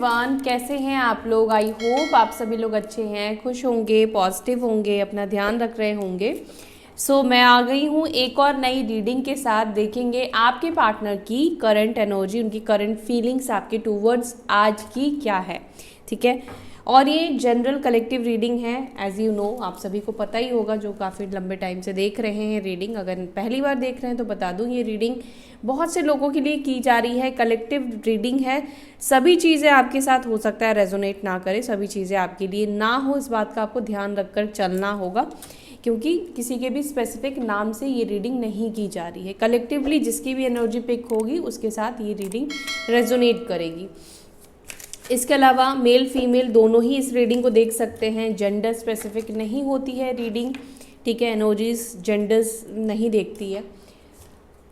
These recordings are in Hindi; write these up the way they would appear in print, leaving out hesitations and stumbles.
एवरीवन, कैसे हैं आप लोग। आई होप आप सभी लोग अच्छे हैं, खुश होंगे, पॉजिटिव होंगे, अपना ध्यान रख रहे होंगे। मैं आ गई हूँ एक और नई रीडिंग के साथ। देखेंगे आपके पार्टनर की करंट एनर्जी, उनकी करंट फीलिंग्स आपके टूवर्ड्स आज की क्या है। ठीक है, और ये जनरल कलेक्टिव रीडिंग है। एज यू नो, आप सभी को पता ही होगा जो काफ़ी लंबे टाइम से देख रहे हैं रीडिंग। अगर पहली बार देख रहे हैं तो बता दूं, ये रीडिंग बहुत से लोगों के लिए की जा रही है, कलेक्टिव रीडिंग है। सभी चीज़ें आपके साथ हो सकता है रेजोनेट ना करे, सभी चीज़ें आपके लिए ना हो, इस बात का आपको ध्यान रखकर चलना होगा, क्योंकि किसी के भी स्पेसिफिक नाम से ये रीडिंग नहीं की जा रही है। कलेक्टिवली जिसकी भी एनर्जी पिक होगी उसके साथ ये रीडिंग रेजोनेट करेगी। इसके अलावा मेल फीमेल दोनों ही इस रीडिंग को देख सकते हैं, जेंडर स्पेसिफिक नहीं होती है रीडिंग। ठीक है, एनर्जीज जेंडर्स नहीं देखती है,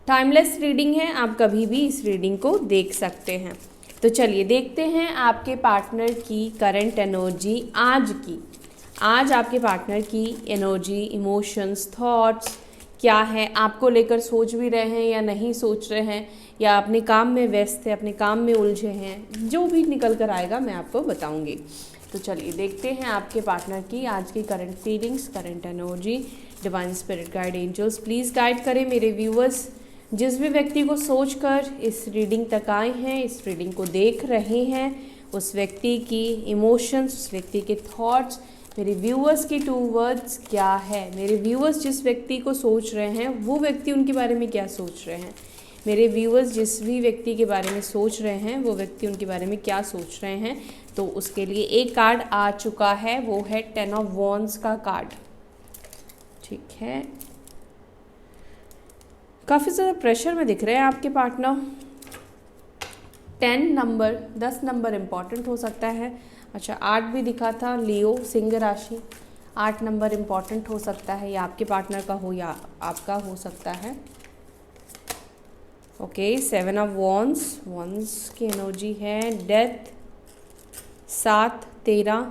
टाइमलेस रीडिंग है, आप कभी भी इस रीडिंग को देख सकते हैं। तो चलिए देखते हैं आपके पार्टनर की करंट एनर्जी आज की। आज आपके पार्टनर की एनर्जी, इमोशंस, थॉट्स क्या है, आपको लेकर सोच भी रहे हैं या नहीं सोच रहे हैं, या अपने काम में व्यस्त है, अपने काम में उलझे हैं, जो भी निकल कर आएगा मैं आपको बताऊंगी। तो चलिए देखते हैं आपके पार्टनर की आज की current feelings, current energy. Divine spirit guide angels please guide करें मेरे व्यूअर्स, जिस भी व्यक्ति को सोचकर इस रीडिंग तक आए हैं, इस रीडिंग को देख रहे हैं, उस व्यक्ति की इमोशंस, उस व्यक्ति के थॉट्स मेरे व्यूअर्स की टू वर्ड्स क्या है। मेरे व्यूअर्स जिस व्यक्ति को सोच रहे हैं वो व्यक्ति उनके बारे में क्या सोच रहे हैं। मेरे व्यूअर्स जिस भी व्यक्ति के बारे में सोच रहे हैं वो व्यक्ति उनके बारे में क्या सोच रहे हैं। तो उसके लिए एक कार्ड आ चुका है, वो है 10 ऑफ वॉन्ड्स का कार्ड। ठीक है, काफ़ी ज़्यादा प्रेशर में दिख रहे हैं आपके पार्टनर। 10 नंबर, 10 नंबर इम्पॉर्टेंट हो सकता है। अच्छा, 8 भी दिखा था, लियो सिंह राशि, 8 नंबर इम्पॉर्टेंट हो सकता है, या आपके पार्टनर का हो या आपका हो सकता है। ओके, 7 ऑफ वॉन्ड्स, वॉन्ड्स की एनर्जी है death, 7, 13,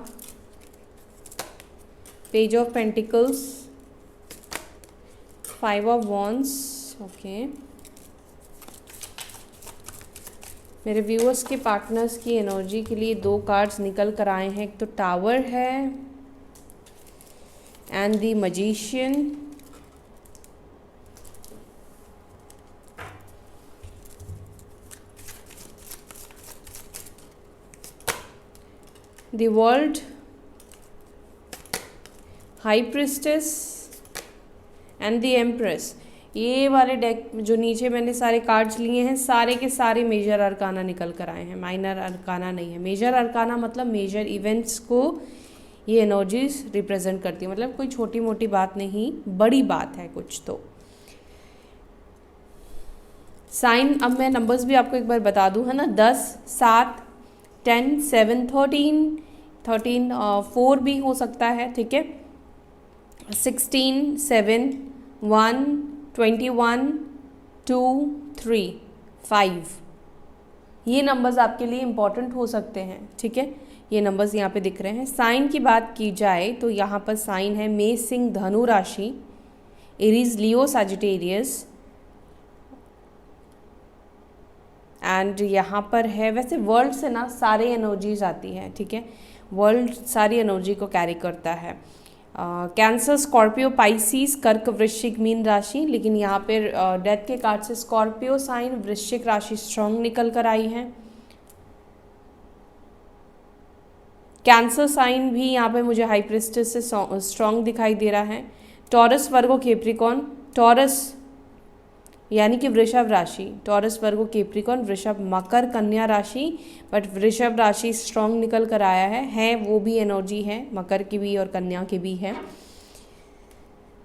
page of pentacles, 5 of wands. Okay, मेरे व्यूअर्स के पार्टनर्स की एनर्जी के लिए 2 कार्ड्स निकल कर आए हैं। एक तो टावर है and the magician. The world, high priestess and the empress. ये वाले डेक जो नीचे मैंने सारे कार्ड्स लिए हैं, सारे के सारे मेजर अरकाना निकल कर आए हैं, माइनर अरकाना नहीं है। मेजर अरकाना मतलब मेजर इवेंट्स को ये एनर्जीज रिप्रेजेंट करती है, मतलब कोई छोटी मोटी बात नहीं, बड़ी बात है कुछ। तो साइन, अब मैं नंबर्स भी आपको एक बार बता दूं, है ना, 10, 7, 10, 7, 13, 4 भी हो सकता है। ठीक है, 16, 7, 1, 21, 2, 3, 5, ये नंबर्स आपके लिए इम्पॉर्टेंट हो सकते हैं। ठीक है, ये नंबर्स यहाँ पे दिख रहे हैं। साइन की बात की जाए तो यहाँ पर साइन है मेष सिंह धनु राशि, एरीज लियो सजिटेरियस, एंड यहाँ पर है, वैसे वर्ल्ड से ना सारे एनर्जीज आती हैं। ठीक है, वर्ल्ड सारी एनर्जी को कैरी करता है। कैंसर, स्कॉर्पियो, पाइसिस, कर्क, वृश्चिक, मीन राशि, लेकिन यहाँ पे डेथ के कार्ड से स्कॉर्पियो साइन, वृश्चिक राशि स्ट्रॉन्ग निकल कर आई है। कैंसर साइन भी यहाँ पे मुझे हाई प्रिस्टेस से स्ट्रॉन्ग दिखाई दे रहा है। टॉरस, वर्गो, कैप्रिकॉन, टॉरस यानी कि वृषभ राशि, टॉरस, वर्गो, कैप्रिकॉन, वृषभ, मकर, कन्या राशि, बट वृषभ राशि स्ट्रॉन्ग निकल कर आया है वो भी एनर्जी है, मकर की भी और कन्या की भी है।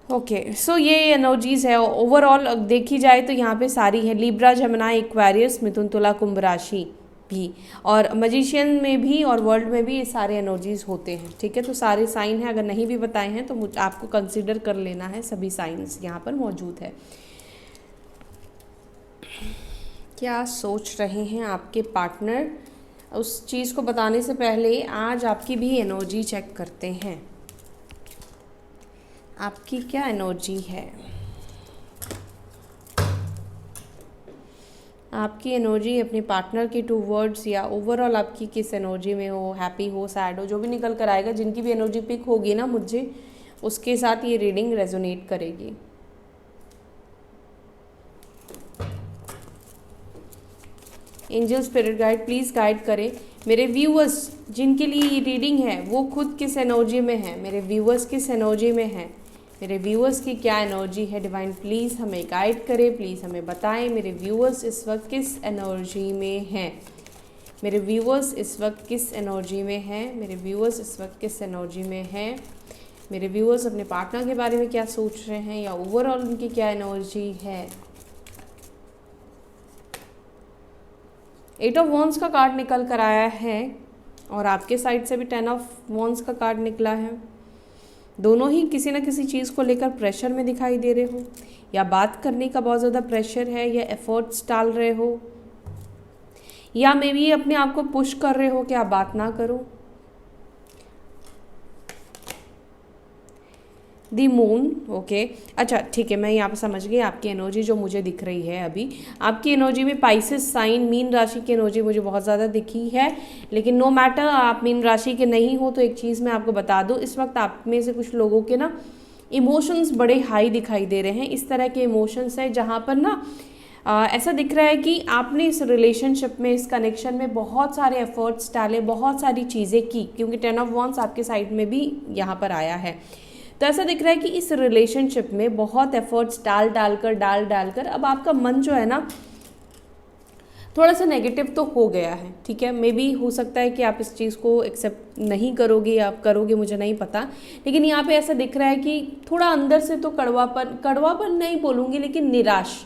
ओके, सो ये एनर्जीज है। ओवरऑल देखी जाए तो यहाँ पे सारी है, लिब्रा, जमुनाई, एक्वेरियस, मिथुन, तुला, कुंभ राशि भी, और मैजिशियन में भी और वर्ल्ड में भी ये सारे एनर्जीज होते हैं। ठीक है, तो सारे साइन हैं, अगर नहीं भी बताए हैं तो आपको कंसिडर कर लेना है, सभी साइंस यहाँ पर मौजूद है। क्या सोच रहे हैं आपके पार्टनर, उस चीज़ को बताने से पहले आज आपकी भी एनर्जी चेक करते हैं। आपकी क्या एनर्जी है। आपकी एनर्जी अपने पार्टनर के टूवर्ड्स या ओवरऑल आपकी किस एनर्जी में हो, हैप्पी हो, सैड हो, जो भी निकल कर आएगा, जिनकी भी एनर्जी पिक होगी ना मुझे, उसके साथ ये रीडिंग रेजोनेट करेगी। Angel spirit guide please guide करें मेरे व्यूअर्स जिनके लिए ये रीडिंग है, वो खुद किस एनर्जी में है, मेरे व्यूअर्स किस एनर्जी में है, मेरे व्यूअर्स की क्या एनर्जी है। डिवाइन प्लीज़ हमें गाइड करें, प्लीज़ हमें बताएं मेरे व्यूअर्स इस वक्त किस एनर्जी में हैं, मेरे व्यूअर्स इस वक्त किस एनर्जी में हैं, मेरे व्यूअर्स इस वक्त किस एनर्जी में हैं, मेरे व्यूअर्स अपने पार्टनर के बारे में क्या सोच रहे हैं या ओवरऑल उनकी क्या एनर्जी है। 8 ऑफ वॉन्ड्स का कार्ड निकल कर आया है और आपके साइड से भी 10 ऑफ वॉन्ड्स का कार्ड निकला है। दोनों ही किसी न किसी चीज़ को लेकर प्रेशर में दिखाई दे रहे हो, या बात करने का बहुत ज़्यादा प्रेशर है, या एफर्ट्स डाल रहे हो, या मे बी अपने आप को पुश कर रहे हो कि आप बात ना करो। दी मून, ओके, अच्छा ठीक है, मैं यहाँ पे समझ गई आपकी एनर्जी जो मुझे दिख रही है अभी। आपकी एनर्जी में पाइसेस साइन, मीन राशि की एनर्जी मुझे बहुत ज़्यादा दिखी है, लेकिन नो मैटर आप मीन राशि के नहीं हो तो एक चीज़ मैं आपको बता दूँ, इस वक्त आप में से कुछ लोगों के ना इमोशंस बड़े हाई दिखाई दे रहे हैं। इस तरह के इमोशंस है जहाँ पर ना ऐसा दिख रहा है कि आपने इस रिलेशनशिप में, इस कनेक्शन में बहुत सारे एफर्ट्स डाले, बहुत सारी चीज़ें की, क्योंकि 10 ऑफ वॉन्ड्स आपके साइड में भी यहाँ पर आया है। तो ऐसा दिख रहा है कि इस रिलेशनशिप में बहुत एफर्ट्स डाल कर अब आपका मन जो है ना थोड़ा सा नेगेटिव तो हो गया है, ठीक है। मे बी हो सकता है कि आप इस चीज़ को एक्सेप्ट नहीं करोगे, आप करोगे मुझे नहीं पता, लेकिन यहाँ पे ऐसा दिख रहा है कि थोड़ा अंदर से तो कड़वापन नहीं बोलूँगी, लेकिन निराश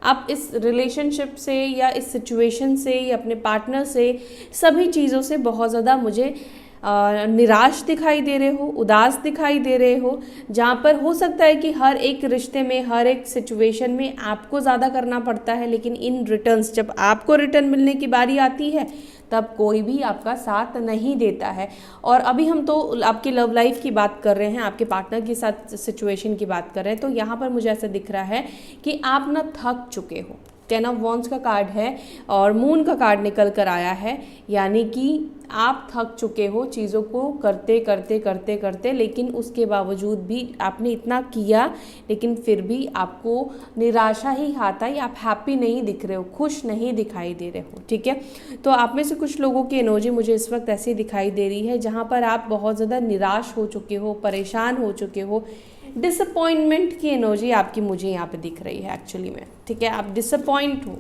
आप इस रिलेशनशिप से या इस सिचुएशन से या अपने पार्टनर से, सभी चीज़ों से बहुत ज़्यादा मुझे निराश दिखाई दे रहे हो, उदास दिखाई दे रहे हो, जहाँ पर हो सकता है कि हर एक रिश्ते में, हर एक सिचुएशन में आपको ज़्यादा करना पड़ता है, लेकिन इन रिटर्न्स जब आपको रिटर्न मिलने की बारी आती है तब कोई भी आपका साथ नहीं देता है। और अभी हम तो आपकी लव लाइफ की बात कर रहे हैं, आपके पार्टनर के साथ सिचुएशन की बात कर रहे हैं, तो यहाँ पर मुझे ऐसा दिख रहा है कि आप ना थक चुके हो। 10 ऑफ वॉन्ड्स का कार्ड है और मून का कार्ड निकल कर आया है, यानी कि आप थक चुके हो चीज़ों को करते, लेकिन उसके बावजूद भी आपने इतना किया, लेकिन फिर भी आपको निराशा ही आता है, आप हैप्पी नहीं दिख रहे हो, खुश नहीं दिखाई दे रहे हो, ठीक है। तो आप में से कुछ लोगों की एनर्जी मुझे इस वक्त ऐसी दिखाई दे रही है जहाँ पर आप बहुत ज़्यादा निराश हो चुके हो, परेशान हो चुके हो, डिसअपॉइंटमेंट की एनर्जी आपकी मुझे यहाँ पे दिख रही है एक्चुअली में, ठीक है। आप डिसअपॉइंट हो।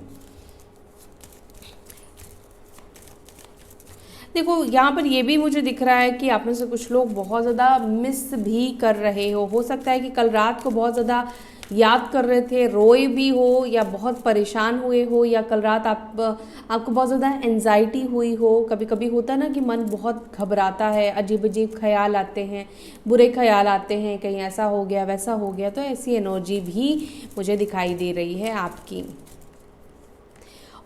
देखो यहाँ पर ये भी मुझे दिख रहा है कि आप में से कुछ लोग बहुत ज़्यादा मिस भी कर रहे हो सकता है कि कल रात को बहुत ज़्यादा याद कर रहे थे, रोए भी हो, या बहुत परेशान हुए हो, या कल रात आपको बहुत ज़्यादा एंजाइटी हुई हो। कभी कभी होता है ना कि मन बहुत घबराता है, अजीब अजीब ख्याल आते हैं, बुरे ख्याल आते हैं, कहीं ऐसा हो गया वैसा हो गया, तो ऐसी एनर्जी भी मुझे दिखाई दे रही है आपकी।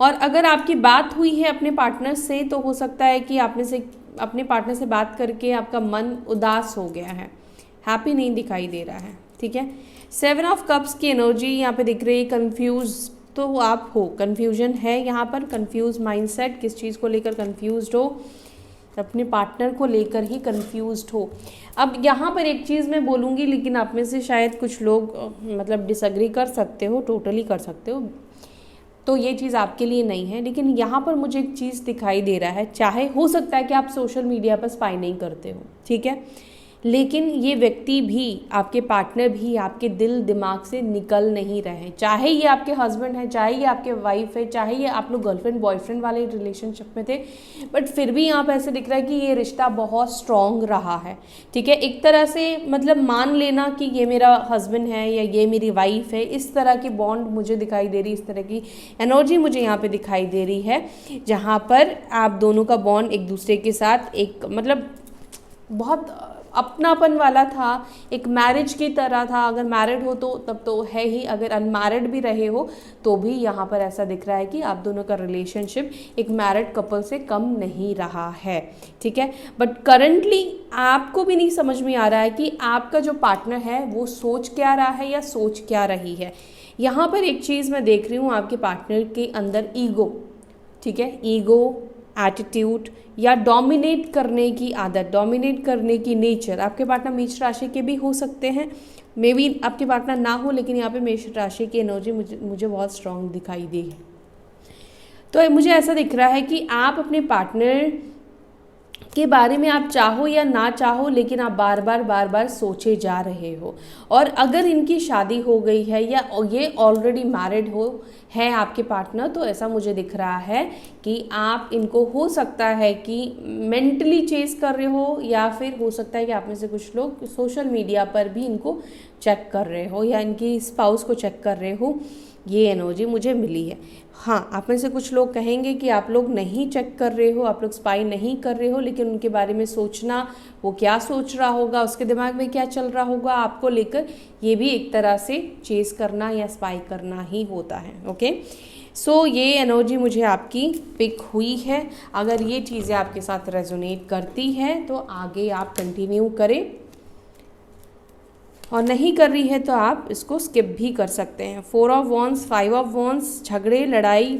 और अगर आपकी बात हुई है अपने पार्टनर से, तो हो सकता है कि अपने पार्टनर से बात करके आपका मन उदास हो गया है, हैप्पी नहीं दिखाई दे रहा है, ठीक है। 7 ऑफ कप्स की एनर्जी यहाँ पे दिख रही है, कंफ्यूज तो आप हो, कंफ्यूजन है यहाँ पर, कंफ्यूज माइंडसेट, किस चीज़ को लेकर कंफ्यूज्ड हो, अपने पार्टनर को लेकर ही कंफ्यूज्ड हो। अब यहाँ पर एक चीज़ मैं बोलूँगी, लेकिन आप में से शायद कुछ लोग मतलब डिसएग्री कर सकते हो, टोटली कर सकते हो, तो ये चीज़ आपके लिए नहीं है। लेकिन यहाँ पर मुझे एक चीज़ दिखाई दे रहा है, चाहे हो सकता है कि आप सोशल मीडिया पर स्पाई नहीं करते हो, ठीक है, लेकिन ये व्यक्ति भी, आपके पार्टनर भी आपके दिल दिमाग से निकल नहीं रहे, चाहे ये आपके हस्बैंड है, चाहे ये आपके वाइफ है, चाहे ये आप लोग गर्लफ्रेंड बॉयफ्रेंड वाले रिलेशनशिप में थे, बट फिर भी यहाँ पे ऐसे दिख रहा है कि ये रिश्ता बहुत स्ट्रॉन्ग रहा है, ठीक है। एक तरह से मतलब मान लेना कि ये मेरा हस्बैंड है या ये मेरी वाइफ है, इस तरह की बॉन्ड मुझे दिखाई दे रही, इस तरह की एनर्जी मुझे यहाँ पे दिखाई दे रही है, जहाँ पर आप दोनों का बॉन्ड एक दूसरे के साथ एक मतलब बहुत अपनापन वाला था, एक मैरिज की तरह था। अगर मैरिड हो तो तब तो है ही, अगर अनमैरिड भी रहे हो तो भी यहाँ पर ऐसा दिख रहा है कि आप दोनों का रिलेशनशिप एक मैरिड कपल से कम नहीं रहा है, ठीक है। बट करंटली आपको भी नहीं समझ में आ रहा है कि आपका जो पार्टनर है वो सोच क्या रहा है या सोच क्या रही है। यहाँ पर एक चीज़ मैं देख रही हूँ आपके पार्टनर के अंदर ईगो, ठीक है, ईगो, एटीट्यूड या डोमिनेट करने की आदत, डोमिनेट करने की नेचर। आपके पार्टनर मेष राशि के भी हो सकते हैं, मे बी आपके पार्टनर ना हो, लेकिन यहाँ पे मेष राशि की एनर्जी मुझे बहुत स्ट्रांग दिखाई दी है। तो मुझे ऐसा दिख रहा है कि आप अपने पार्टनर के बारे में आप चाहो या ना चाहो, लेकिन आप बार बार सोचे जा रहे हो। और अगर इनकी शादी हो गई है या ये ऑलरेडी मैरिड है आपके पार्टनर, तो ऐसा मुझे दिख रहा है कि आप इनको हो सकता है कि मेंटली चेस कर रहे हो, या फिर हो सकता है कि आप में से कुछ लोग सोशल मीडिया पर भी इनको चेक कर रहे हो या इनकी स्पाउस को चेक कर रहे हो। ये एनर्जी मुझे मिली है। हाँ, आप में से कुछ लोग कहेंगे कि आप लोग नहीं चेक कर रहे हो, आप लोग स्पाई नहीं कर रहे हो, लेकिन उनके बारे में सोचना, वो क्या सोच रहा होगा, उसके दिमाग में क्या चल रहा होगा आपको लेकर, ये भी एक तरह से चेस करना या स्पाई करना ही होता है। ओके, सो ये एनर्जी मुझे आपकी पिक हुई है। अगर ये चीज़ें आपके साथ रेजोनेट करती हैं तो आगे आप कंटिन्यू करें, और नहीं कर रही है तो आप इसको स्किप भी कर सकते हैं। 4 ऑफ वॉन्स, 5 ऑफ वॉन्स, झगड़े लड़ाई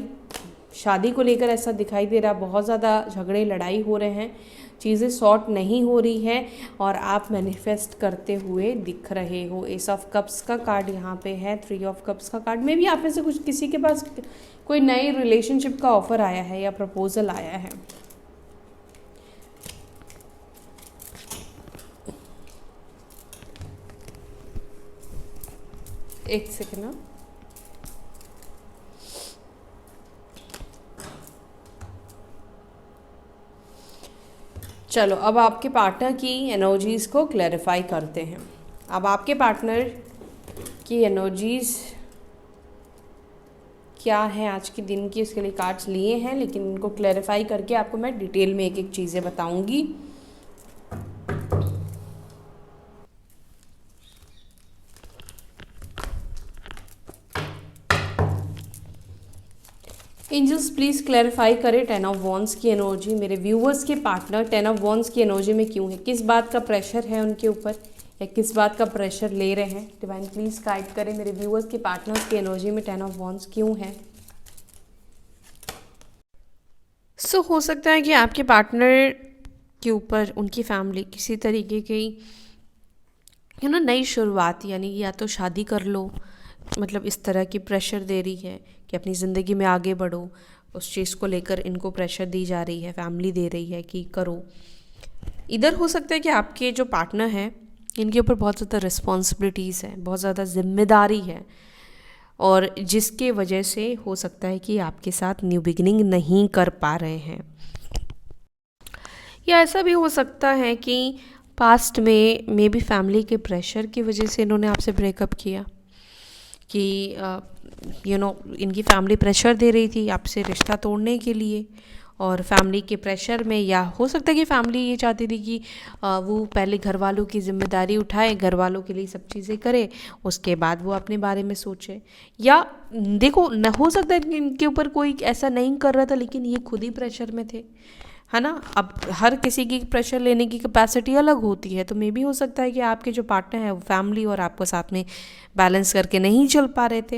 शादी को लेकर ऐसा दिखाई दे रहा, बहुत ज़्यादा झगड़े लड़ाई हो रहे हैं, चीज़ें सॉर्ट नहीं हो रही है और आप मैनिफेस्ट करते हुए दिख रहे हो। एस ऑफ कप्स का कार्ड यहाँ पे है, 3 ऑफ कप्स का कार्ड में भी आप में से कुछ किसी के पास कोई नई रिलेशनशिप का ऑफर आया है या प्रपोजल आया है। एक सेकेंड ना, चलो अब आपके पार्टनर की एनर्जीज़ को क्लैरिफाई करते हैं। अब आपके पार्टनर की एनर्जीज़ क्या है आज के दिन की, उसके लिए कार्ड्स लिए हैं, लेकिन इनको क्लैरिफाई करके आपको मैं डिटेल में एक एक चीज़ें बताऊंगी। एंजल्स प्लीज़ क्लैरिफाई करें 10 ऑफ वॉन्स की एनर्जी। मेरे व्यूवर्स के पार्टनर 10 ऑफ वॉन्स की एनर्जी में क्यों है, किस बात का प्रेशर है उनके ऊपर या किस बात का प्रेशर ले रहे हैं। डिवाइन प्लीज़ गाइड करें मेरे व्यूवर्स के पार्टनर्स की एनर्जी में 10 ऑफ वॉन्स क्यों है। सो हो सकता है कि आपके पार्टनर के ऊपर उनकी फैमिली किसी तरीके की नई शुरुआत, यानी या तो शादी कर लो, मतलब इस तरह की प्रेशर दे रही है कि अपनी ज़िंदगी में आगे बढ़ो, उस चीज़ को लेकर इनको प्रेशर दी जा रही है, फैमिली दे रही है कि करो। इधर हो सकता है कि आपके जो पार्टनर हैं इनके ऊपर बहुत ज़्यादा रिस्पॉन्सिबिलिटीज़ है, बहुत ज़्यादा जिम्मेदारी है, और जिसके वजह से हो सकता है कि आपके साथ न्यू बिगिनिंग नहीं कर पा रहे हैं। या ऐसा भी हो सकता है कि पास्ट में मे बी फैमिली के प्रेशर की वजह से इन्होंने आपसे ब्रेकअप किया, कि इनकी फैमिली प्रेशर दे रही थी आपसे रिश्ता तोड़ने के लिए, और फैमिली के प्रेशर में, या हो सकता है कि फैमिली ये चाहती थी कि वो पहले घर वालों की जिम्मेदारी उठाए, घर वालों के लिए सब चीज़ें करे, उसके बाद वो अपने बारे में सोचे। या देखो, न हो सकता है कि इनके ऊपर कोई ऐसा नहीं कर रहा था, लेकिन ये खुद ही प्रेशर में थे, है ना। अब हर किसी की प्रेशर लेने की कैपेसिटी अलग होती है, तो मे भी हो सकता है कि आपके जो पार्टनर है वो फैमिली और आपको साथ में बैलेंस करके नहीं चल पा रहे थे।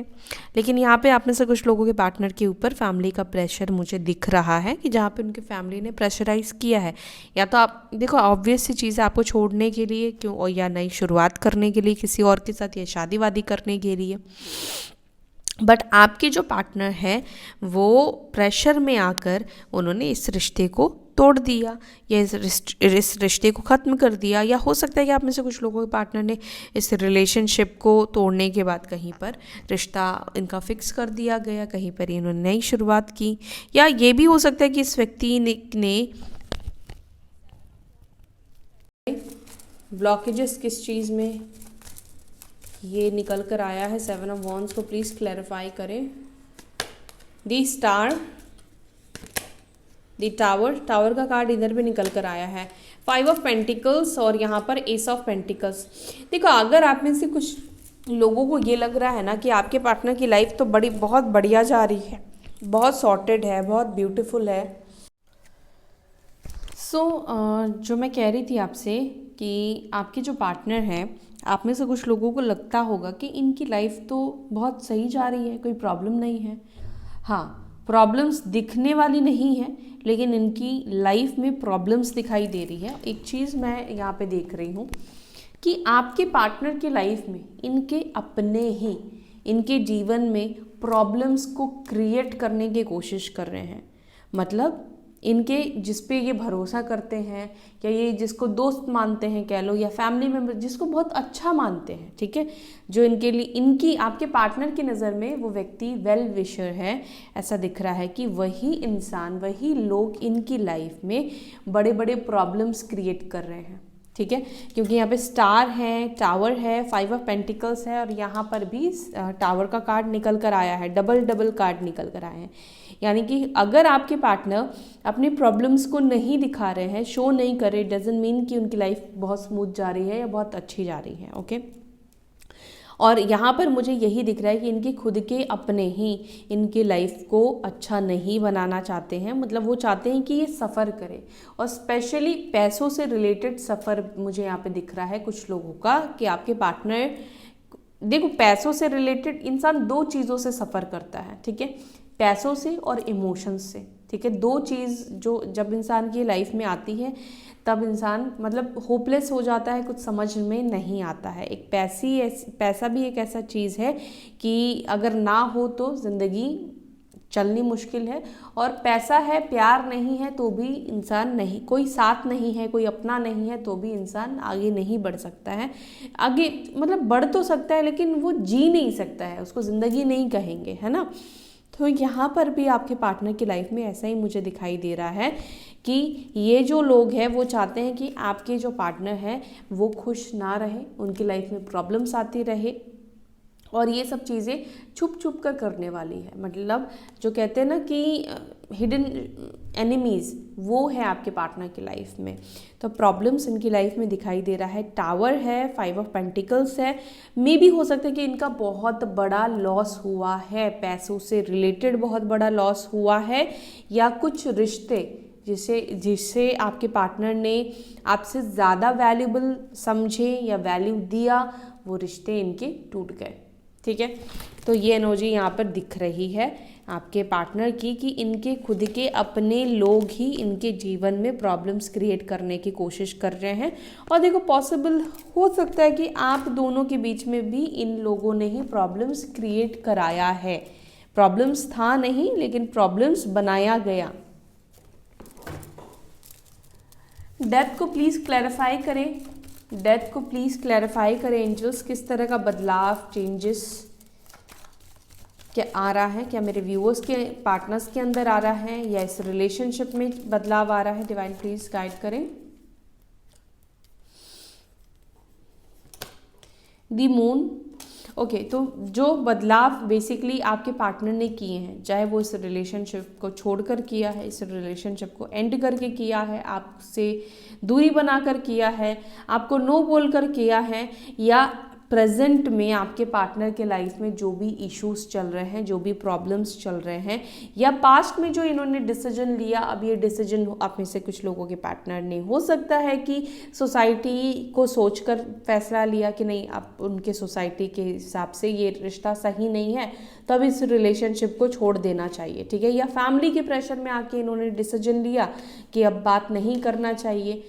लेकिन यहाँ पे आप में से कुछ लोगों के पार्टनर के ऊपर फैमिली का प्रेशर मुझे दिख रहा है, कि जहाँ पे उनकी फैमिली ने प्रेशराइज़ किया है। या तो आप देखो, ऑब्वियस सी चीज़ है, आपको छोड़ने के लिए क्यों, और या नई शुरुआत करने के लिए किसी और के साथ, या शादी वादी करने के लिए। बट आपके जो पार्टनर है वो प्रेशर में आकर उन्होंने इस रिश्ते को तोड़ दिया, या इस रिश्ते को ख़त्म कर दिया। या हो सकता है कि आप में से कुछ लोगों के पार्टनर ने इस रिलेशनशिप को तोड़ने के बाद कहीं पर रिश्ता इनका फिक्स कर दिया गया, कहीं पर इन्होंने नई शुरुआत की। या ये भी हो सकता है कि इस व्यक्ति ने ब्लॉकेजेस किस चीज़ में ये निकल कर आया है। 7 ऑफ वॉन्ड्स को प्लीज़ क्लैरिफाई करें। दी स्टार, द टावर, टावर का कार्ड इधर भी निकल कर आया है, 5 ऑफ पेंटिकल्स और यहाँ पर एस ऑफ पेंटिकल्स। देखो अगर आप में से कुछ लोगों को ये लग रहा है ना कि आपके पार्टनर की लाइफ तो बहुत बढ़िया जा रही है, बहुत सॉर्टेड है, बहुत ब्यूटीफुल है। जो मैं कह रही थी आपसे कि आपके जो पार्टनर हैं, आप में से कुछ लोगों को लगता होगा कि इनकी लाइफ तो बहुत सही जा रही है, कोई प्रॉब्लम नहीं है। हाँ, प्रॉब्लम्स दिखने वाली नहीं है, लेकिन इनकी लाइफ में प्रॉब्लम्स दिखाई दे रही है। एक चीज़ मैं यहाँ पे देख रही हूँ कि आपके पार्टनर की लाइफ में इनके अपने ही इनके जीवन में प्रॉब्लम्स को क्रिएट करने की कोशिश कर रहे हैं। मतलब इनके जिस पे ये भरोसा करते हैं या ये जिसको दोस्त मानते हैं कह लो, या फैमिली मेम्बर जिसको बहुत अच्छा मानते हैं, ठीक है, जो इनके लिए इनकी आपके पार्टनर की नज़र में वो व्यक्ति वेल विशर है, ऐसा दिख रहा है कि वही इंसान, वही लोग इनकी लाइफ में बड़े बड़े प्रॉब्लम्स क्रिएट कर रहे हैं, ठीक है। क्योंकि यहाँ पे स्टार है, टावर है, 5 ऑफ पेंटिकल्स है और यहाँ पर भी टावर का कार्ड निकल कर आया है, डबल कार्ड निकल कर आए हैं। यानी कि अगर आपके पार्टनर अपनी प्रॉब्लम्स को नहीं दिखा रहे हैं, शो नहीं कर रहे, डजंट मीन कि उनकी लाइफ बहुत स्मूथ जा रही है या बहुत अच्छी जा रही है, ओके। और यहाँ पर मुझे यही दिख रहा है कि इनके खुद के अपने ही इनकी लाइफ को अच्छा नहीं बनाना चाहते हैं। मतलब वो चाहते हैं कि ये सफ़र करे, और स्पेशली पैसों से रिलेटेड सफ़र मुझे यहाँ पे दिख रहा है कुछ लोगों का, कि आपके पार्टनर, देखो पैसों से रिलेटेड इंसान दो चीज़ों से सफ़र करता है, ठीक है, पैसों से और इमोशंस से, ठीक है। दो चीज़ जो जब इंसान की लाइफ में आती है तब इंसान मतलब होपलेस हो जाता है, कुछ समझ में नहीं आता है। एक पैसा भी एक ऐसा चीज़ है कि अगर ना हो तो ज़िंदगी चलनी मुश्किल है, और पैसा है, प्यार नहीं है तो भी इंसान नहीं, कोई साथ नहीं है, कोई अपना नहीं है तो भी इंसान आगे नहीं बढ़ सकता है। आगे मतलब बढ़ तो सकता है लेकिन वो जी नहीं सकता है, उसको ज़िंदगी नहीं कहेंगे, है ना। तो यहाँ पर भी आपके पार्टनर की लाइफ में ऐसा ही मुझे दिखाई दे रहा है कि ये जो लोग हैं वो चाहते हैं कि आपके जो पार्टनर हैं वो खुश ना रहे, उनकी लाइफ में प्रॉब्लम्स आती रहे, और ये सब चीज़ें छुप छुप कर करने वाली है। मतलब जो कहते हैं ना कि हिडन एनिमीज़, वो है आपके पार्टनर की लाइफ में। तो प्रॉब्लम्स इनकी लाइफ में दिखाई दे रहा है। टावर है, 5 ऑफ पेंटिकल्स है, मे भी हो सकता है कि इनका बहुत बड़ा लॉस हुआ है, पैसों से रिलेटेड बहुत बड़ा लॉस हुआ है, या कुछ रिश्ते जिससे आपके पार्टनर ने आपसे ज़्यादा वैल्यूबल समझे या वैल्यू दिया, वो रिश्ते इनके टूट गए, ठीक है। तो ये एनर्जी यहाँ पर दिख रही है आपके पार्टनर की कि इनके खुद के अपने लोग ही इनके जीवन में प्रॉब्लम्स क्रिएट करने की कोशिश कर रहे हैं। और देखो पॉसिबल हो सकता है कि आप दोनों के बीच में भी इन लोगों ने ही प्रॉब्लम्स क्रिएट कराया है। प्रॉब्लम्स था नहीं, लेकिन प्रॉब्लम्स बनाया गया। डेथ को प्लीज़ क्लैरिफाई करें, डेथ को प्लीज़ क्लैरिफाई करें एंजल्स, किस तरह का बदलाव, चेंजेस क्या आ रहा है, क्या मेरे व्यूअर्स के पार्टनर्स के अंदर आ रहा है या इस रिलेशनशिप में बदलाव आ रहा है। डिवाइन प्लीज़ गाइड करें। दी मून, ओके। तो जो बदलाव बेसिकली आपके पार्टनर ने किए हैं, चाहे वो इस रिलेशनशिप को छोड़कर किया है, इस रिलेशनशिप को एंड करके किया है, आपसे दूरी बनाकर किया है, आपको नो बोलकर किया है, या प्रेजेंट में आपके पार्टनर के लाइफ में जो भी इश्यूज चल रहे हैं, जो भी प्रॉब्लम्स चल रहे हैं, या पास्ट में जो इन्होंने डिसीजन लिया, अब ये डिसीजन आप में से कुछ लोगों के पार्टनर ने हो सकता है कि सोसाइटी को सोचकर फैसला लिया कि नहीं, अब उनके सोसाइटी के हिसाब से ये रिश्ता सही नहीं है, तब इस रिलेशनशिप को छोड़ देना चाहिए, ठीक है। या फैमिली के प्रेशर में आके इन्होंने डिसीजन लिया कि अब बात नहीं करना चाहिए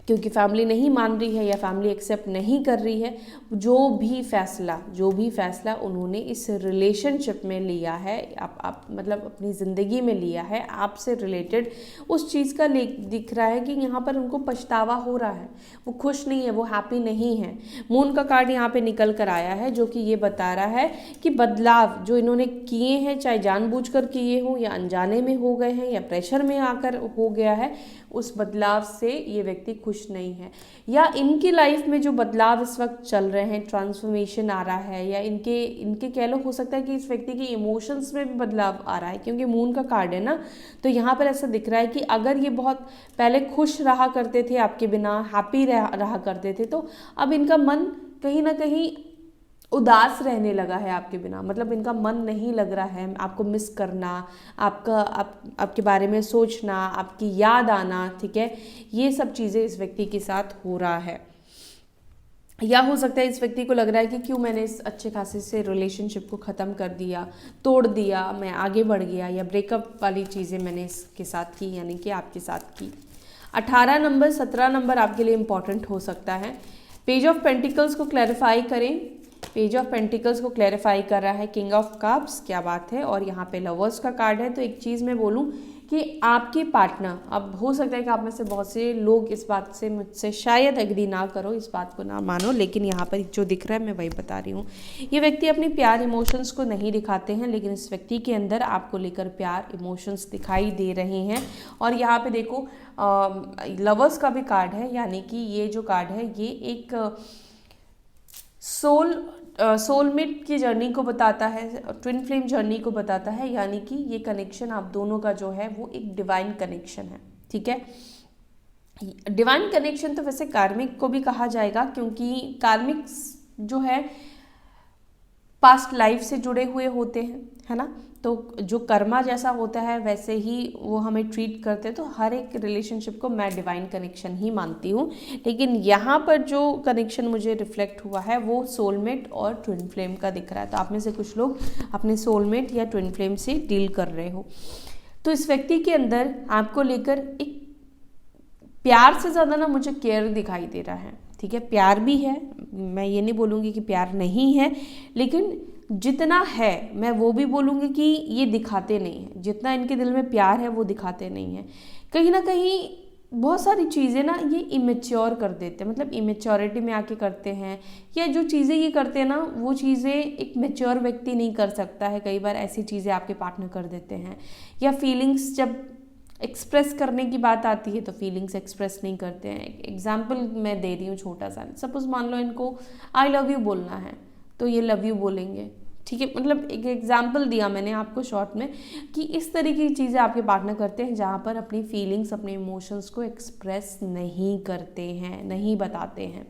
क्योंकि फैमिली नहीं मान रही है या फैमिली एक्सेप्ट नहीं कर रही है। जो भी फैसला उन्होंने इस रिलेशनशिप में लिया है, आप मतलब अपनी ज़िंदगी में लिया है, आपसे रिलेटेड उस चीज़ का दिख रहा है कि यहाँ पर उनको पछतावा हो रहा है, वो खुश नहीं है, वो हैप्पी नहीं है। मून का कार्ड यहाँ पे निकल कर आया है जो कि ये बता रहा है कि बदलाव जो इन्होंने किए हैं, चाहे जानबूझकर किए हों या अनजाने में हो गए हैं या प्रेशर में आकर हो गया है, उस बदलाव से ये व्यक्ति खुश नहीं है, या इनकी लाइफ में जो बदलाव इस वक्त चल रहे हैं, ट्रांसफॉर्मेशन आ रहा है, या इनके कह लो, हो सकता है कि इस व्यक्ति के इमोशंस में भी बदलाव आ रहा है, क्योंकि मून का कार्ड है ना। तो यहाँ पर ऐसा दिख रहा है कि अगर ये बहुत पहले खुश रहा करते थे आपके बिना, हैप्पी रहा करते थे, तो अब इनका मन कहीं ना कहीं उदास रहने लगा है आपके बिना। मतलब इनका मन नहीं लग रहा है, आपको मिस करना, आपके बारे में सोचना, आपकी याद आना, ठीक है, ये सब चीज़ें इस व्यक्ति के साथ हो रहा है। या हो सकता है इस व्यक्ति को लग रहा है कि क्यों मैंने इस अच्छे खासे से रिलेशनशिप को ख़त्म कर दिया, तोड़ दिया, मैं आगे बढ़ गया, या ब्रेकअप वाली चीज़ें मैंने इसके साथ की, यानी कि आपके साथ की। 18 नंबर 17 नंबर आपके लिए इम्पॉर्टेंट हो सकता है। पेज ऑफ पेंटिकल्स को क्लैरिफाई करें। पेज ऑफ पेंटिकल्स को क्लैरिफाई कर रहा है किंग ऑफ कप्स, क्या बात है। और यहाँ पे लवर्स का कार्ड है। तो एक चीज़ मैं बोलूँ कि आपके पार्टनर, अब हो सकता है कि आप में से बहुत से लोग इस बात से मुझसे शायद एग्री ना करो, इस बात को ना मानो, लेकिन यहाँ पर जो दिख रहा है मैं वही बता रही हूँ। ये व्यक्ति अपने प्यार इमोशंस को नहीं दिखाते हैं, लेकिन इस व्यक्ति के अंदर आपको लेकर प्यार इमोशंस दिखाई दे रहे हैं। और यहाँ पे देखो लवर्स का भी कार्ड है, यानी कि ये जो कार्ड है ये एक सोलमेट की जर्नी को बताता है, ट्विन फ्लेम जर्नी को बताता है, यानी कि ये कनेक्शन आप दोनों का जो है वो एक डिवाइन कनेक्शन है, ठीक है। डिवाइन कनेक्शन तो वैसे कार्मिक को भी कहा जाएगा, क्योंकि कार्मिक जो है पास्ट लाइफ से जुड़े हुए होते हैं, है ना। तो जो कर्मा जैसा होता है वैसे ही वो हमें ट्रीट करते हैं। तो हर एक रिलेशनशिप को मैं डिवाइन कनेक्शन ही मानती हूँ, लेकिन यहाँ पर जो कनेक्शन मुझे रिफ्लेक्ट हुआ है वो सोलमेट और ट्विन फ्लेम का दिख रहा है। तो आप में से कुछ लोग अपने सोलमेट या ट्विन फ्लेम से डील कर रहे हो। तो इस व्यक्ति के अंदर आपको लेकर एक प्यार से ज़्यादा ना मुझे केयर दिखाई दे रहा है, ठीक है। प्यार भी है, मैं ये नहीं बोलूँगी कि प्यार नहीं है, लेकिन जितना है मैं वो भी बोलूँगी कि ये दिखाते नहीं हैं। जितना इनके दिल में प्यार है वो दिखाते नहीं हैं। कहीं ना कहीं बहुत सारी चीज़ें ना ये इमेच्योर कर देते हैं, मतलब इमेच्योरिटी में आके करते हैं, या जो चीज़ें ये करते हैं ना वो चीज़ें एक मैच्योर व्यक्ति नहीं कर सकता है। कई बार ऐसी चीज़ें आपके पार्टनर कर देते हैं, या फीलिंग्स जब एक्सप्रेस करने की बात आती है तो फीलिंग्स एक्सप्रेस नहीं करते हैं। एग्जाम्पल मैं दे रही हूँ छोटा सा, सपोज मान लो इनको आई लव यू बोलना है तो ये लव यू बोलेंगे, ठीक है। मतलब एक एग्जाम्पल दिया मैंने आपको शॉर्ट में कि इस तरीके की चीज़ें आपके पार्टनर करते हैं जहाँ पर अपनी फीलिंग्स, अपने इमोशंस को एक्सप्रेस नहीं करते हैं, नहीं बताते हैं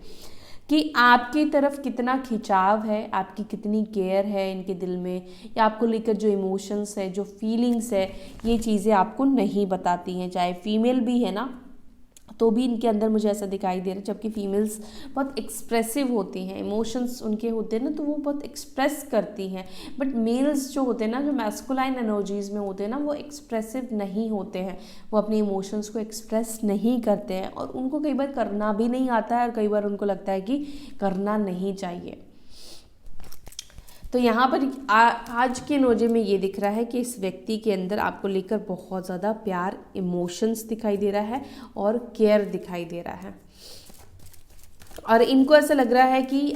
कि आपकी तरफ कितना खिंचाव है, आपकी कितनी केयर है इनके दिल में, या आपको लेकर जो इमोशंस है, जो फीलिंग्स है, ये चीज़ें आपको नहीं बताती हैं। चाहे फीमेल भी है ना, तो भी इनके अंदर मुझे ऐसा दिखाई दे रहा है। जबकि फीमेल्स बहुत एक्सप्रेसिव होती हैं, इमोशंस उनके होते हैं ना, तो वो बहुत एक्सप्रेस करती हैं। बट मेल्स जो होते हैं ना, जो मैस्कुलाइन एनर्जीज़ में होते हैं ना, वो एक्सप्रेसिव नहीं होते हैं, वो अपने इमोशंस को एक्सप्रेस नहीं करते हैं, और उनको कई बार करना भी नहीं आता है, और कई बार उनको लगता है कि करना नहीं चाहिए। तो यहाँ पर आज के नोजे में ये दिख रहा है कि इस व्यक्ति के अंदर आपको लेकर बहुत ज़्यादा प्यार, इमोशंस दिखाई दे रहा है और केयर दिखाई दे रहा है। और इनको ऐसा लग रहा है कि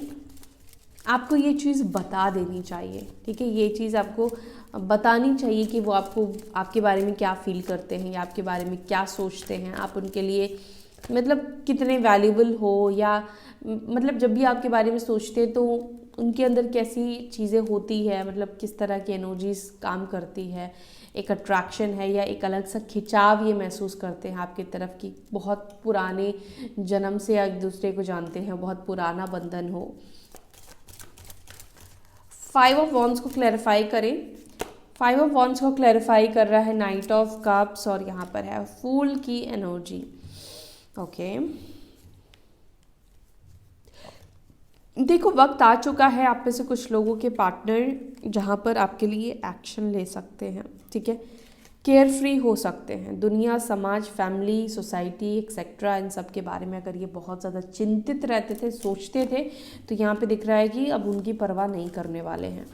आपको ये चीज़ बता देनी चाहिए, ठीक है। ये चीज़ आपको बतानी चाहिए कि वो आपको, आपके बारे में क्या फील करते हैं, या आपके बारे में क्या सोचते हैं, आप उनके लिए मतलब कितने वैल्यूबल हो, या मतलब जब भी आपके बारे में सोचते हैं तो उनके अंदर कैसी चीज़ें होती है, मतलब किस तरह की एनर्जीज काम करती है, एक अट्रैक्शन है या एक अलग सा खिंचाव ये महसूस करते हैं आपकी तरफ की, बहुत पुराने जन्म से एक दूसरे को जानते हैं, बहुत पुराना बंधन हो। 5 ऑफ वॉन्ड्स को क्लैरिफाई करें। 5 ऑफ वॉन्ड्स को क्लैरिफाई कर रहा है नाइट ऑफ कप्स, और यहाँ पर है फूल की एनर्जी, ओके। देखो वक्त आ चुका है आप में से कुछ लोगों के पार्टनर जहाँ पर आपके लिए एक्शन ले सकते हैं, ठीक है। केयर फ्री हो सकते हैं। दुनिया, समाज, फैमिली, सोसाइटी एक्सेट्रा, इन सब के बारे में अगर ये बहुत ज़्यादा चिंतित रहते थे, सोचते थे, तो यहाँ पे दिख रहा है कि अब उनकी परवाह नहीं करने वाले हैं।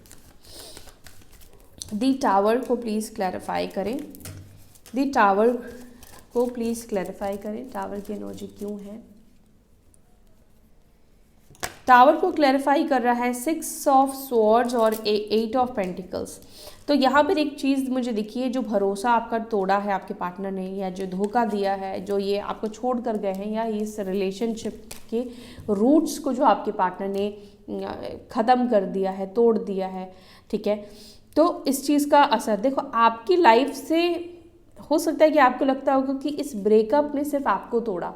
दी टावर को प्लीज़ क्लैरिफाई करें। दी टावर को प्लीज़ क्लैरिफाई करें, टावर की एनर्जी क्यों है। टावर को क्लैरिफाई कर रहा है 6 ऑफ स्वॉर्ड्स और 8 ऑफ पेंटिकल्स। तो यहाँ पर एक चीज़ मुझे दिखी है, जो भरोसा आपका तोड़ा है आपके पार्टनर ने, या जो धोखा दिया है, जो ये आपको छोड़ कर गए हैं, या इस रिलेशनशिप के रूट्स को जो आपके पार्टनर ने ख़त्म कर दिया है, तोड़ दिया है, ठीक है। तो इस चीज़ का असर देखो आपकी लाइफ से हो सकता है कि आपको लगता होगा कि इस ब्रेकअप ने सिर्फ आपको तोड़ा,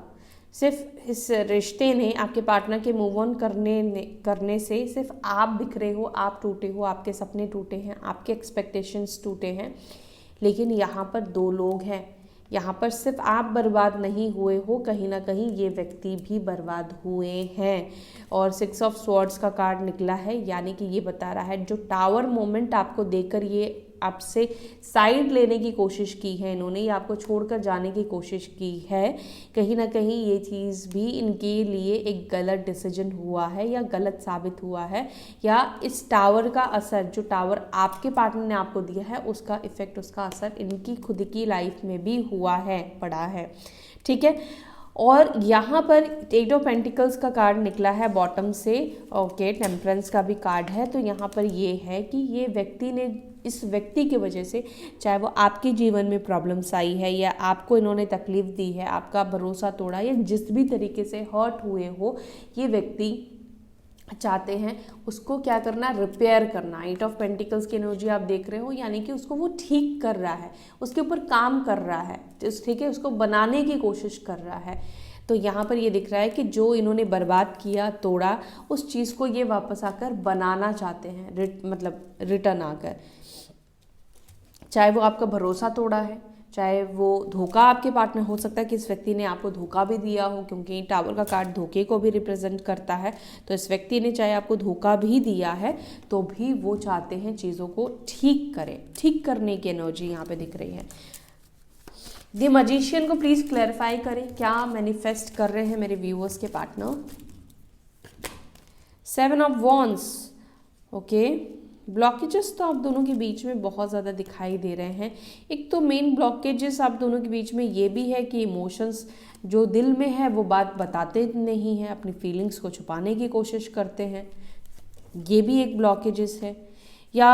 सिर्फ इस रिश्ते ने, आपके पार्टनर के मूव ऑन करने से सिर्फ आप बिखरे हो, आप टूटे हो, आपके सपने टूटे हैं, आपके एक्सपेक्टेशंस टूटे हैं। लेकिन यहाँ पर दो लोग हैं, यहाँ पर सिर्फ आप बर्बाद नहीं हुए हो, कहीं ना कहीं ये व्यक्ति भी बर्बाद हुए हैं। और 6 ऑफ स्वॉर्ड्स का कार्ड निकला है, यानी कि ये बता रहा है जो टावर मोमेंट आपको देकर ये आपसे साइड लेने की कोशिश की है इन्होंने, या आपको छोड़कर जाने की कोशिश की है, कहीं ना कहीं ये चीज़ भी इनके लिए एक गलत डिसीजन हुआ है या गलत साबित हुआ है, या इस टावर का असर, जो टावर आपके पार्टनर ने आपको दिया है, उसका इफेक्ट, उसका असर इनकी खुद की लाइफ में भी हुआ है, पड़ा है, ठीक है। और यहाँ पर 8 ऑफ पेंटिकल्स का कार्ड निकला है बॉटम से, ओके, टेम्परेंस का भी कार्ड है। तो यहाँ पर ये है कि ये व्यक्ति ने, इस व्यक्ति की वजह से, चाहे वो आपके जीवन में प्रॉब्लम्स आई है, या आपको इन्होंने तकलीफ दी है, आपका भरोसा तोड़ा, या जिस भी तरीके से हर्ट हुए हो, ये व्यक्ति चाहते हैं उसको क्या करना, रिपेयर करना। 8 ऑफ पेंटिकल्स की एनर्जी आप देख रहे हो, यानी कि उसको वो ठीक कर रहा है, उसके ऊपर काम कर रहा है, ठीक है, उसको बनाने की कोशिश कर रहा है। तो यहाँ पर ये दिख रहा है कि जो इन्होंने बर्बाद किया, तोड़ा, उस चीज़ को ये वापस आकर बनाना चाहते हैं, मतलब रिटर्न आकर। चाहे वो आपका भरोसा तोड़ा है, चाहे वो धोखा, आपके पार्टनर हो सकता है कि इस व्यक्ति ने आपको धोखा भी दिया हो, क्योंकि टावर का कार्ड धोखे को भी रिप्रेजेंट करता है। तो इस व्यक्ति ने चाहे आपको धोखा भी दिया है, तो भी वो चाहते हैं चीज़ों को ठीक करें, ठीक करने की एनर्जी यहाँ पे दिख रही है। द मैजिशियन को प्लीज़ क्लैरिफाई करें, क्या मैनिफेस्ट कर रहे हैं मेरे व्यूअर्स के partner. 7 of wands, okay. Blockages तो आप दोनों के बीच में बहुत ज़्यादा दिखाई दे रहे हैं। एक तो मेन ब्लॉकेजेस आप दोनों के बीच में ये भी है कि इमोशंस जो दिल में है वो बात बताते नहीं हैं, अपनी फीलिंग्स को छुपाने की कोशिश करते हैं, ये भी एक ब्लॉकेजेस है। या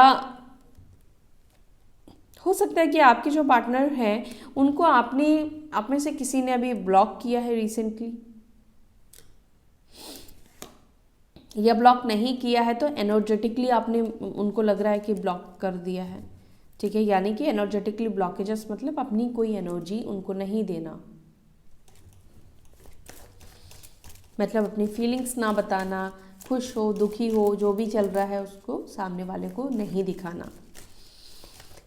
हो सकता है कि आपके जो पार्टनर हैं उनको आप में से किसी ने अभी ब्लॉक किया है रिसेंटली, या ब्लॉक नहीं किया है तो एनर्जेटिकली आपने, उनको लग रहा है कि ब्लॉक कर दिया है, ठीक है। यानी कि एनर्जेटिकली ब्लॉकेजेस मतलब अपनी कोई एनर्जी उनको नहीं देना, मतलब अपनी फीलिंग्स ना बताना, खुश हो, दुखी हो, जो भी चल रहा है उसको सामने वाले को नहीं दिखाना।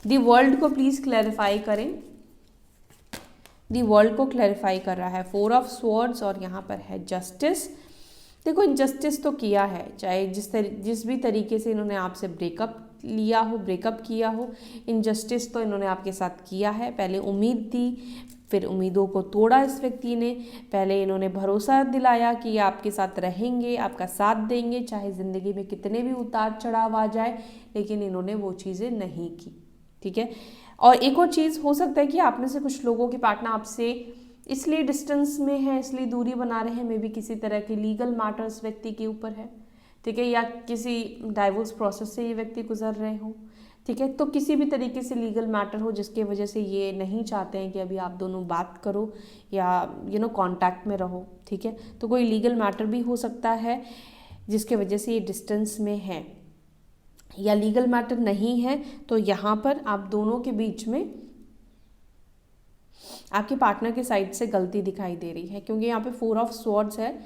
दी वर्ल्ड को प्लीज़ क्लैरिफाई करें। दी वर्ल्ड को क्लैरिफाई कर रहा है 4 ऑफ स्वॉर्ड्स, और यहाँ पर है जस्टिस। देखो इनजस्टिस तो किया है, चाहे जिस भी तरीके से इन्होंने आपसे ब्रेकअप किया हो, इनजस्टिस तो इन्होंने आपके साथ किया है। पहले उम्मीद दी, फिर उम्मीदों को तोड़ा इस व्यक्ति ने। पहले इन्होंने भरोसा दिलाया कि ये आपके साथ रहेंगे, आपका साथ देंगे, चाहे ज़िंदगी में कितने भी उतार चढ़ाव आ जाए, लेकिन इन्होंने वो चीज़ें नहीं की, ठीक है। और एक और चीज़ हो सकता है कि आप में से कुछ लोगों के पार्टनर आपसे इसलिए डिस्टेंस में है, इसलिए दूरी बना रहे हैं, मे बी किसी तरह के लीगल मैटर्स व्यक्ति के ऊपर है, ठीक है, या किसी डाइवोर्स प्रोसेस से ये व्यक्ति गुजर रहे हो, ठीक है। तो किसी भी तरीके से लीगल मैटर हो जिसके वजह से ये नहीं चाहते हैं कि अभी आप दोनों बात करो या कांटेक्ट में रहो, ठीक है। तो कोई लीगल मैटर भी हो सकता है जिसके वजह से ये डिस्टेंस में है, या लीगल मैटर नहीं है तो यहाँ पर आप दोनों के बीच में आपके पार्टनर के साइड से गलती दिखाई दे रही है, क्योंकि यहाँ पे 4 ऑफ स्वॉर्ड्स है।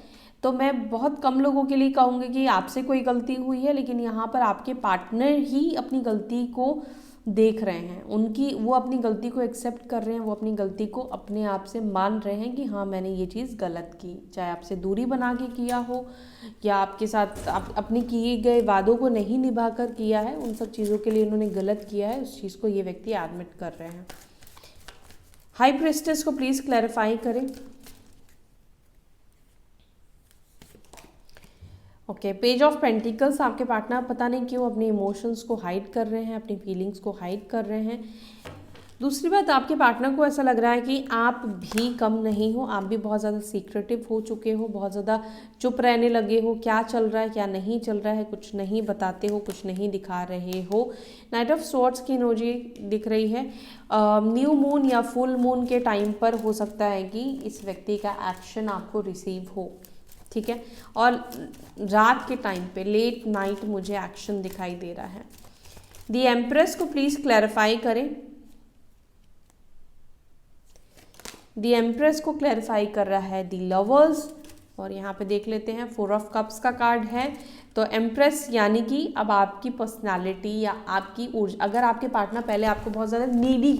तो मैं बहुत कम लोगों के लिए कहूँगी कि आपसे कोई गलती हुई है, लेकिन यहाँ पर आपके पार्टनर ही अपनी गलती को देख रहे हैं, वो अपनी गलती को एक्सेप्ट कर रहे हैं, वो अपनी गलती को अपने आप से मान रहे हैं कि हाँ मैंने ये चीज़ गलत की, चाहे आपसे दूरी बना के किया हो या आपके साथ अपने किए गए वादों को नहीं निभा कर किया है, उन सब चीज़ों के लिए उन्होंने गलत किया है, उस चीज़ को ये व्यक्ति एडमिट कर रहे हैं। हाई प्रीस्टेस को प्लीज़ क्लैरिफाई करें। ओके, पेज ऑफ पेंटिकल्स, आपके पार्टनर पता नहीं क्यों अपने इमोशंस को हाइड कर रहे हैं, अपनी फीलिंग्स को हाइड कर रहे हैं। दूसरी बात, आपके पार्टनर को ऐसा लग रहा है कि आप भी कम नहीं हो, आप भी बहुत ज़्यादा सीक्रेटिव हो चुके हो, बहुत ज़्यादा चुप रहने लगे हो, क्या चल रहा है क्या नहीं चल रहा है कुछ नहीं बताते हो, कुछ नहीं दिखा रहे हो। नाइट ऑफ स्वॉर्ड्स की एनर्जी दिख रही है। न्यू मून या फुल मून के टाइम पर हो सकता है कि इस व्यक्ति का एक्शन आपको रिसीव हो, ठीक है। और रात के टाइम पे, लेट नाइट मुझे एक्शन दिखाई दे रहा है। द एम्प्रेस को प्लीज़ क्लैरिफाई करें। द एम्प्रेस को क्लैरिफाई कर रहा है द लवर्स। और यहाँ पे देख लेते हैं, 4 ऑफ कप्स का कार्ड है। तो एम्प्रेस यानी कि अब आपकी पर्सनालिटी या आपकी ऊर्जा, अगर आपके पार्टनर पहले आपको बहुत ज़्यादा नीडी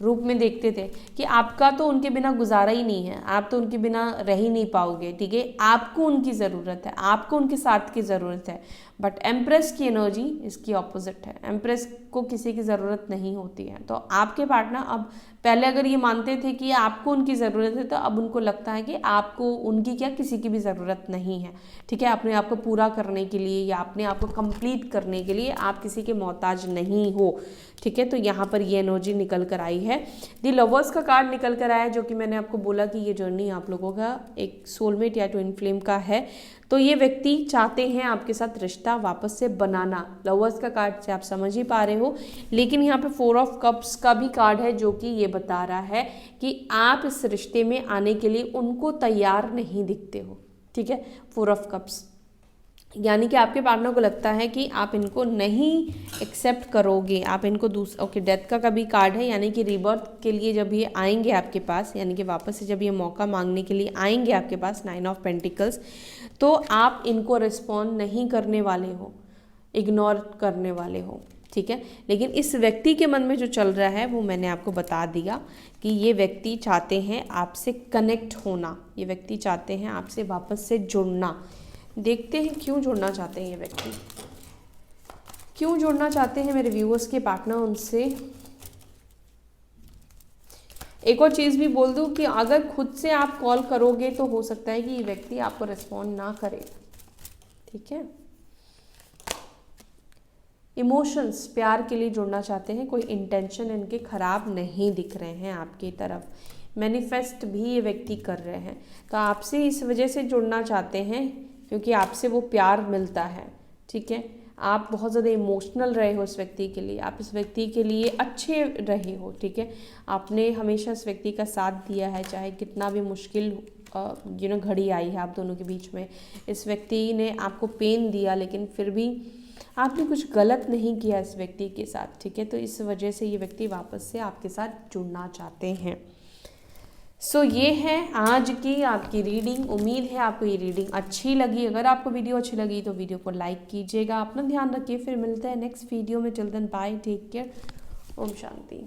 रूप में देखते थे कि आपका तो उनके बिना गुजारा ही नहीं है, आप तो उनके बिना रह ही नहीं पाओगे, ठीक है, आपको उनकी ज़रूरत है, आपको उनके साथ की ज़रूरत है। बट एम्प्रेस की एनर्जी इसकी ऑपोजिट है। एम्प्रेस को किसी की ज़रूरत नहीं होती है। तो आपके पार्टनर अब, पहले अगर ये मानते थे कि आपको उनकी ज़रूरत है, तो अब उनको लगता है कि आपको उनकी क्या, किसी की भी ज़रूरत नहीं है, ठीक है। अपने आप को पूरा करने के लिए या अपने आप को कंप्लीट करने के लिए आप किसी के मोहताज नहीं हो, ठीक है। तो यहाँ पर ये एनर्जी निकल कर आई है। द लवर्स का कार्ड निकल कर आया, जो कि मैंने आपको बोला कि ये जर्नी आप लोगों का एक सोलमेट या ट्विन फ्लेम का है। तो ये व्यक्ति चाहते हैं आपके साथ रिश्ता वापस से बनाना। लवर्स का कार्ड से आप समझ ही पा रहे हो। लेकिन यहाँ पे 4 ऑफ कप्स का भी कार्ड है, जो कि ये बता रहा है कि आप इस रिश्ते में आने के लिए उनको तैयार नहीं दिखते हो, ठीक है। 4 ऑफ कप्स यानी कि आपके पार्टनर को लगता है कि आप इनको नहीं एक्सेप्ट करोगे, आप इनको ओके, डेथ का भी कार्ड है, यानी कि रीबर्थ के लिए जब ये आएंगे आपके पास, यानी कि वापस से जब ये मौका मांगने के लिए आएंगे आपके पास, 9 ऑफ पेंटिकल्स, तो आप इनको रिस्पॉन्ड नहीं करने वाले हो, इग्नोर करने वाले हो, ठीक है। लेकिन इस व्यक्ति के मन में जो चल रहा है वो मैंने आपको बता दिया कि ये व्यक्ति चाहते हैं आपसे कनेक्ट होना, ये व्यक्ति चाहते हैं आपसे वापस से जुड़ना। देखते हैं क्यों जुड़ना चाहते हैं ये व्यक्ति, क्यों जुड़ना चाहते हैं मेरे व्यूअर्स के पार्टनर उनसे। एक और चीज़ भी बोल दूं कि अगर खुद से आप कॉल करोगे तो हो सकता है कि ये व्यक्ति आपको रिस्पॉन्ड ना करे, ठीक है। इमोशंस, प्यार के लिए जुड़ना चाहते हैं, कोई इंटेंशन इनके खराब नहीं दिख रहे हैं आपकी तरफ। मैनिफेस्ट भी ये व्यक्ति कर रहे हैं, तो आपसे इस वजह से जुड़ना चाहते हैं क्योंकि आपसे वो प्यार मिलता है, ठीक है। आप बहुत ज़्यादा इमोशनल रहे हो इस व्यक्ति के लिए, आप इस व्यक्ति के लिए अच्छे रहे हो, ठीक है। आपने हमेशा इस व्यक्ति का साथ दिया है, चाहे कितना भी मुश्किल घड़ी आई है आप दोनों के बीच में। इस व्यक्ति ने आपको पेन दिया, लेकिन फिर भी आपने कुछ गलत नहीं किया इस व्यक्ति के साथ, ठीक है। तो इस वजह से ये व्यक्ति वापस से आपके साथ जुड़ना चाहते हैं। सो ये है आज की आपकी रीडिंग। उम्मीद है आपको ये रीडिंग अच्छी लगी। अगर आपको वीडियो अच्छी लगी तो वीडियो को लाइक कीजिएगा। अपना ध्यान रखिए, फिर मिलते हैं नेक्स्ट वीडियो में। Till then bye, take care, Om शांति।